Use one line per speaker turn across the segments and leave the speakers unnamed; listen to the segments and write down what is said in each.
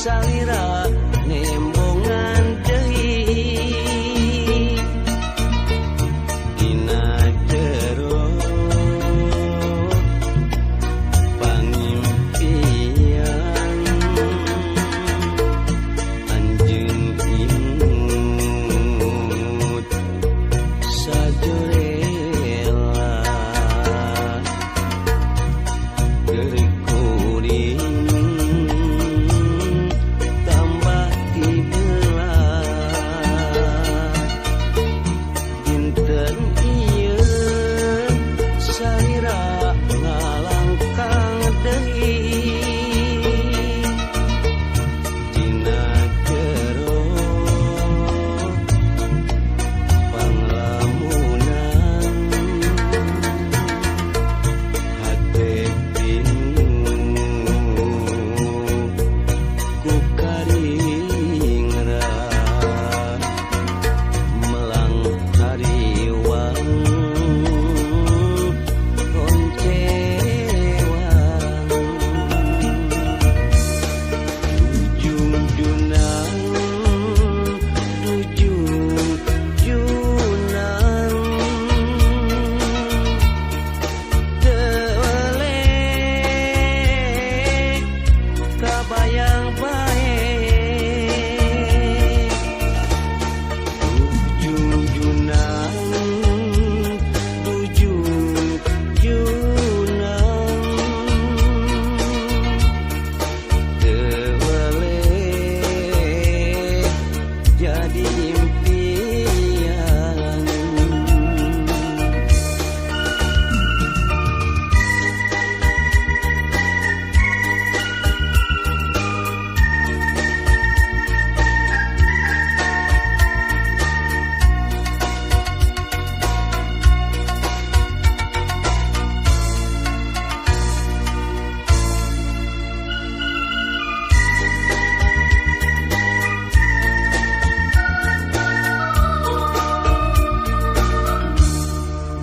salira nembongan deui dina jero pangimpian anjeun imut sajorela geuring kuring tambah ti belah dinten ieu salira ngalangkang deui dina jero panglamunan hate bingung ku karingra melang hariwang oncewang ujung junang teuleuk kabayang bae ujung junang teuleuk jadi impian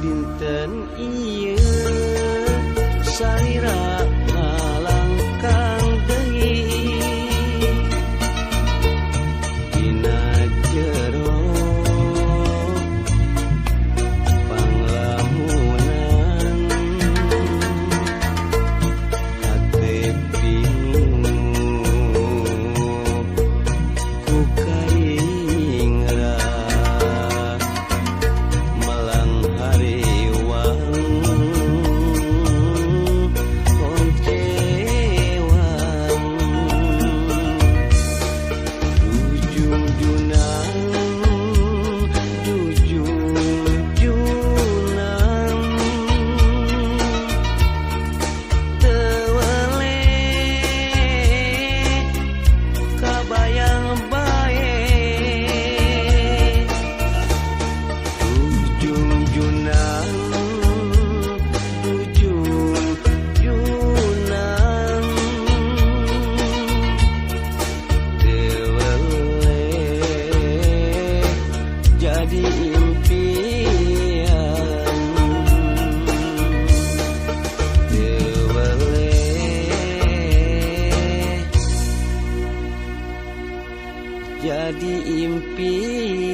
dinten ieu salira ngalangkang deui dina jero panglamunan hate bingung ku karingra melang hariwang oncewang ujung junang teuleuk kabayang bae ujung junang teuleuk jadi impian teuleuk jadi impian